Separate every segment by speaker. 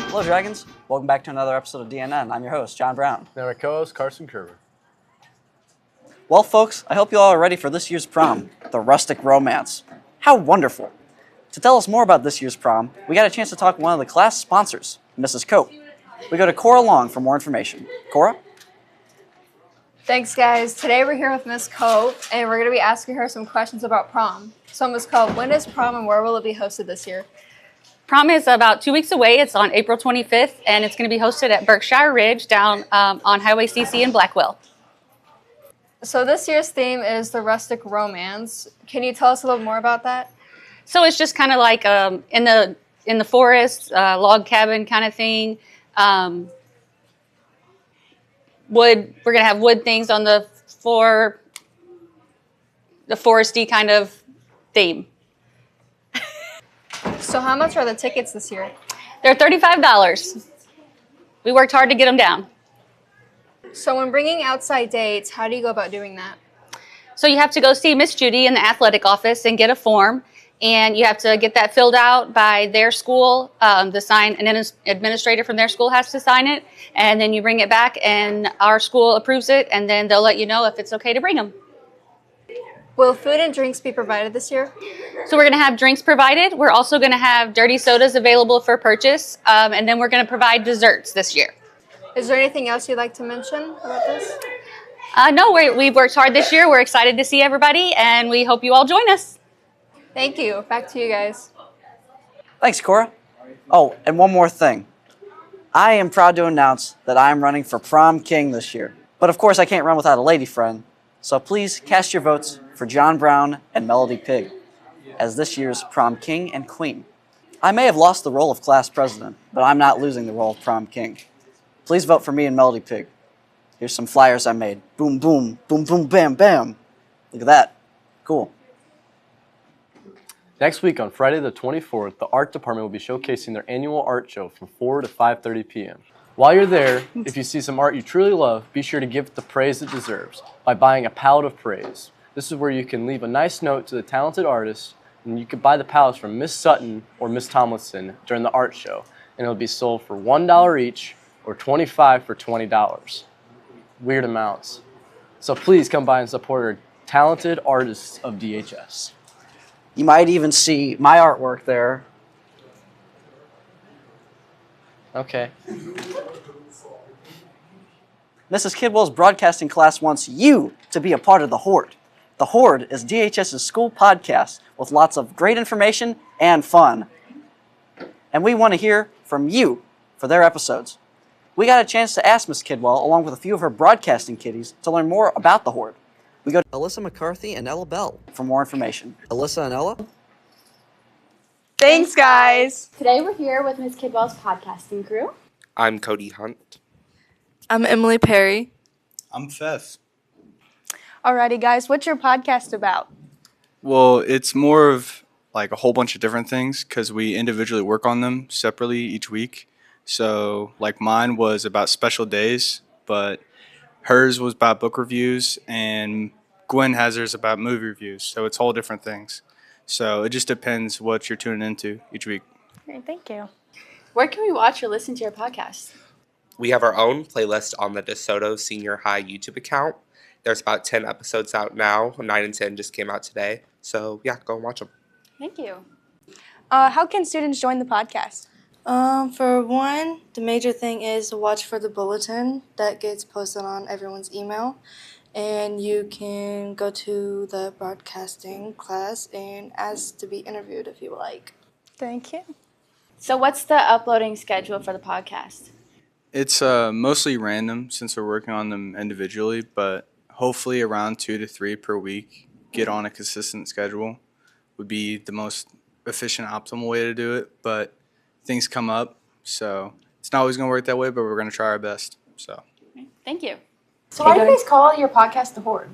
Speaker 1: Hello, Dragons. Welcome back to another episode of DNN. I'm your host, John Brown.
Speaker 2: And our co-host, Carson Kerber.
Speaker 1: Well, folks, I hope you all are ready for this year's prom, the rustic romance. How wonderful. To tell us more about this year's prom, we got a chance to talk to one of the class sponsors, Mrs. Cope. We go to Cora Long for more information. Cora?
Speaker 3: Thanks, guys. Today we're here with Miss Cope, and we're going to be asking her some questions about prom. So, Miss Cope, when is prom and where will it be hosted this year?
Speaker 4: Prom is about 2 weeks away. It's on April 25th, and it's going to be hosted at Berkshire Ridge down on Highway CC in Blackwell.
Speaker 3: So this year's theme is the rustic romance. Can you tell us a little more about that?
Speaker 4: So it's just kind of like in the forest, log cabin kind of thing. Wood. We're going to have wood things on the floor, the foresty kind of theme.
Speaker 3: So how much are the tickets this year?
Speaker 4: They're $35. We worked hard to get them down.
Speaker 3: So when bringing outside dates, how do you go about doing that?
Speaker 4: So you have to go see Miss Judy in the athletic office and get a form, and you have to get that filled out by their school. An administrator from their school has to sign it, and then you bring it back, and our school approves it, and then they'll let you know if it's okay to bring them.
Speaker 3: Will food and drinks be provided this year?
Speaker 4: So we're going to have drinks provided. We're also going to have dirty sodas available for purchase, and then we're going to provide desserts this year.
Speaker 3: Is there anything else you'd like to mention about this?
Speaker 4: No, we've worked hard this year. We're excited to see everybody, and we hope you all join us.
Speaker 3: Thank you. Back to you guys.
Speaker 1: Thanks, Cora. Oh, and one more thing. I am proud to announce that I am running for prom king this year. But of course, I can't run without a lady friend. So please cast your votes for John Brown and Melody Pig as this year's prom king and queen. I may have lost the role of class president, but I'm not losing the role of prom king. Please vote for me and Melody Pig. Here's some flyers I made. Boom, boom, boom, boom, bam, bam. Look at that. Cool.
Speaker 2: Next week on Friday the 24th, the art department will be showcasing their annual art show from 4 to 5:30 p.m. While you're there, if you see some art you truly love, be sure to give it the praise it deserves by buying a palette of praise. This is where you can leave a nice note to the talented artist, and you can buy the palettes from Miss Sutton or Miss Tomlinson during the art show, and it'll be sold for $1 each or $25 for $20. Weird amounts. So please come by and support our talented artists of DHS.
Speaker 1: You might even see my artwork there.
Speaker 2: Okay.
Speaker 1: Mrs. Kidwell's broadcasting class wants you to be a part of the Hoard. The Hoard is DHS's school podcast with lots of great information and fun. And we want to hear from you for their episodes. We got a chance to ask Miss Kidwell, along with a few of her broadcasting kiddies, to learn more about the Hoard. We go to Alyssa McCarthy and Ella Bell for more information. Alyssa and Ella?
Speaker 3: Thanks, guys.
Speaker 5: Today we're here with Miss Kidwell's podcasting crew.
Speaker 6: I'm Cody Hunt.
Speaker 7: I'm Emily Perry.
Speaker 8: I'm Fef.
Speaker 3: Alrighty, guys. What's your podcast about?
Speaker 8: Well, it's more of like a whole bunch of different things because we individually work on them separately each week. So like mine was about special days, but hers was about book reviews, and Gwen has hers about movie reviews. So it's all different things. So it just depends what you're tuning into each week.
Speaker 3: Great, thank you.
Speaker 5: Where can we watch or listen to your podcast?
Speaker 6: We have our own playlist on the DeSoto Senior High YouTube account. There's about 10 episodes out now. 9 and 10 just came out today. So yeah, go and watch them.
Speaker 5: Thank you.
Speaker 3: How can students join the podcast?
Speaker 7: For one, the major thing is to watch for the bulletin that gets posted on everyone's email. And you can go to the broadcasting class and ask to be interviewed if you would like.
Speaker 3: Thank you.
Speaker 5: So what's the uploading schedule for the podcast?
Speaker 8: It's mostly random since we're working on them individually, but hopefully around 2 to 3 per week, get on a consistent schedule would be the most efficient, optimal way to do it. But things come up, so it's not always going to work that way, but we're going to try our best. So,
Speaker 5: Thank you. So why do you guys call your podcast The Hoard?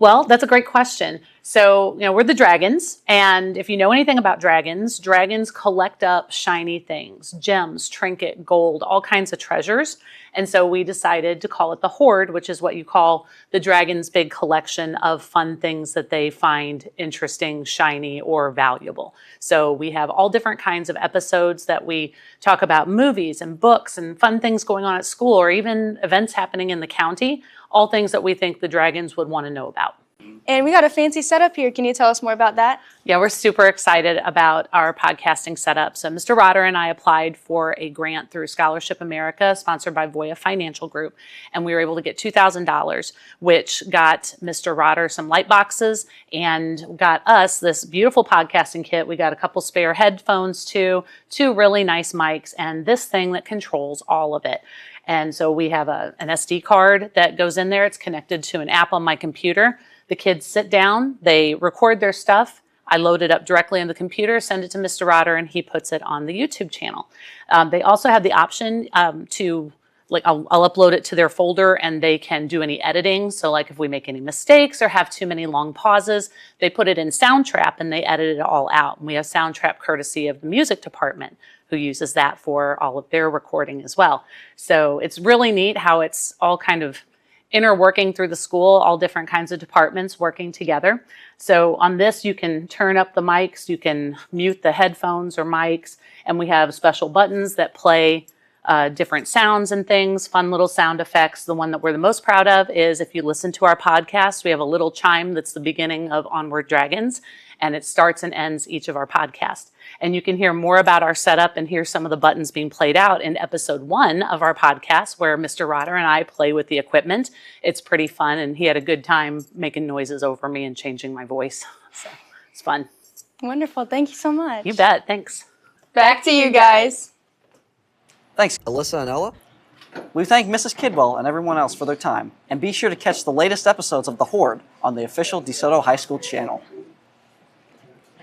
Speaker 9: Well, that's a great question. So, we're the dragons, and if you know anything about dragons, dragons collect up shiny things, gems, trinket, gold, all kinds of treasures. And so we decided to call it the Hoard, which is what you call the dragon's big collection of fun things that they find interesting, shiny, or valuable. So we have all different kinds of episodes that we talk about movies and books and fun things going on at school or even events happening in the county, all things that we think the dragons would want to know about.
Speaker 10: And we got a fancy setup here. Can you tell us more about that?
Speaker 9: Yeah, we're super excited about our podcasting setup. So Mr. Rotter and I applied for a grant through Scholarship America, sponsored by Voya Financial Group, and we were able to get $2,000, which got Mr. Rotter some light boxes and got us this beautiful podcasting kit. We got a couple spare headphones too, 2 really nice mics, and this thing that controls all of it. And so we have an SD card that goes in there. It's connected to an app on my computer. The kids sit down, they record their stuff. I load it up directly on the computer, send it to Mr. Rotter, and he puts it on the YouTube channel. They also have the option to, I'll upload it to their folder and they can do any editing. So if we make any mistakes or have too many long pauses, they put it in Soundtrap and they edit it all out. And we have Soundtrap courtesy of the music department, who uses that for all of their recording as well. So it's really neat how it's all kind of interworking through the school, all different kinds of departments working together. So on this, you can turn up the mics, you can mute the headphones or mics, and we have special buttons that play different sounds and things, fun little sound effects. The one that we're the most proud of is if you listen to our podcast, we have a little chime that's the beginning of Onward Dragons, and it starts and ends each of our podcasts. And you can hear more about our setup and hear some of the buttons being played out in episode 1 of our podcast, where Mr. Rotter and I play with the equipment. It's pretty fun, and he had a good time making noises over me and changing my voice. So it's fun.
Speaker 10: Wonderful. Thank you so much.
Speaker 9: You bet. Thanks.
Speaker 10: Back to you guys.
Speaker 1: Thanks, Alyssa and Ella. We thank Mrs. Kidwell and everyone else for their time, and be sure to catch the latest episodes of The Hoard on the official DeSoto High School channel.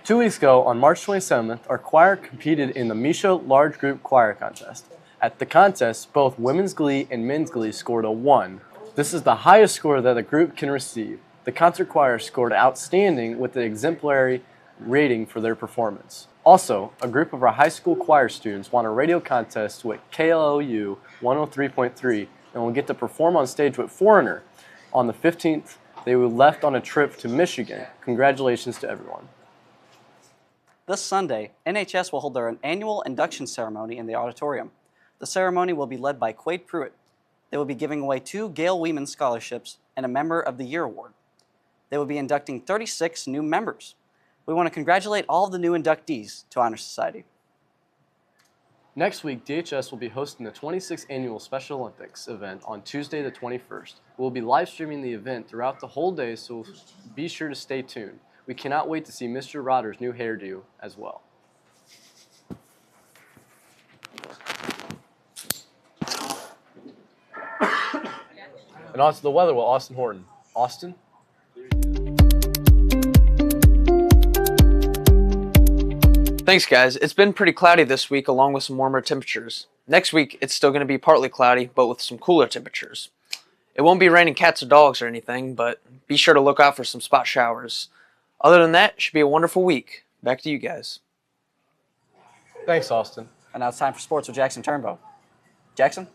Speaker 2: 2 weeks ago, on March 27th, our choir competed in the Misha Large Group Choir Contest. At the contest, both Women's Glee and Men's Glee scored a 1. This is the highest score that a group can receive. The concert choir scored outstanding with the exemplary rating for their performance. Also, a group of our high school choir students won a radio contest with KLOU 103.3 and will get to perform on stage with Foreigner. On the 15th, they were left on a trip to Michigan. Congratulations to everyone.
Speaker 1: This Sunday, NHS will hold their annual induction ceremony in the auditorium. The ceremony will be led by Quade Pruitt. They will be giving away 2 Gail Weeman scholarships and a Member of the Year award. They will be inducting 36 new members. We want to congratulate all of the new inductees to Honor Society.
Speaker 2: Next week, DHS will be hosting the 26th Annual Special Olympics event on Tuesday the 21st. We'll be live streaming the event throughout the whole day, so be sure to stay tuned. We cannot wait to see Mr. Rotter's new hairdo as well. And on to the weather with Austin Horton. Austin?
Speaker 11: Thanks, guys. It's been pretty cloudy this week along with some warmer temperatures. Next week, it's still going to be partly cloudy, but with some cooler temperatures. It won't be raining cats or dogs or anything, but be sure to look out for some spot showers. Other than that, it should be a wonderful week. Back to you guys.
Speaker 2: Thanks, Austin.
Speaker 1: And now it's time for sports with Jackson Turnbow. Jackson?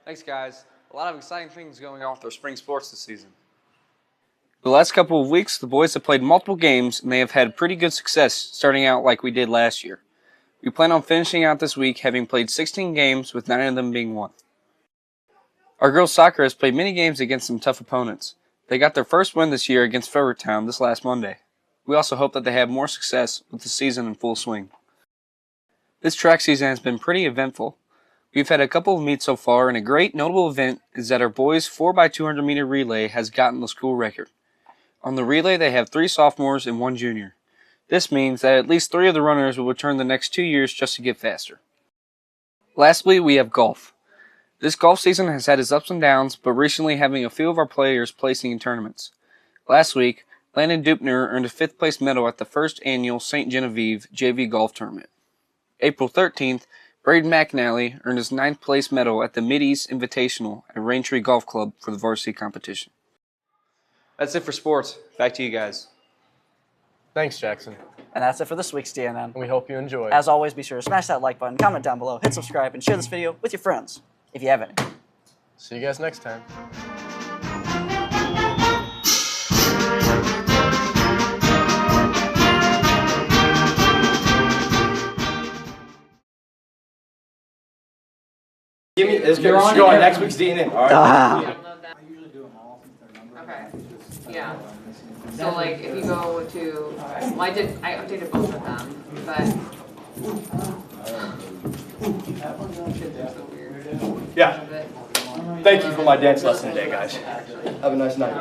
Speaker 12: Thanks, guys. A lot of exciting things going on with our spring sports this season.
Speaker 13: The last couple of weeks, the boys have played multiple games, and they have had pretty good success starting out like we did last year. We plan on finishing out this week having played 16 games, with 9 of them being won. Our girls' soccer has played many games against some tough opponents. They got their first win this year against Fredericktown this last Monday. We also hope that they have more success with the season in full swing. This track season has been pretty eventful. We've had a couple of meets so far, and a great notable event is that our boys' 4x200 meter relay has gotten the school record. On the relay, they have 3 sophomores and 1 junior. This means that at least 3 of the runners will return the next 2 years just to get faster. Lastly, we have golf. This golf season has had its ups and downs, but recently having a few of our players placing in tournaments. Last week, Landon Dupner earned a 5th place medal at the first annual St. Genevieve JV Golf Tournament. April 13th, Braden McNally earned his 9th place medal at the Mid-East Invitational at Raintree Golf Club for the varsity competition.
Speaker 12: That's it for sports. Back to you guys.
Speaker 2: Thanks, Jackson.
Speaker 1: And that's it for this week's DNN.
Speaker 2: And we hope you enjoyed.
Speaker 1: As always, be sure to smash that like button, comment down below, hit subscribe, and share this video with your friends, if you have any.
Speaker 2: See you guys next time.
Speaker 14: You're on next week's DNN. All right.
Speaker 15: Okay. Yeah. So like if you go to, well, I updated both of them, but.
Speaker 14: Yeah. Thank you for my dance lesson today, guys. Have a nice night.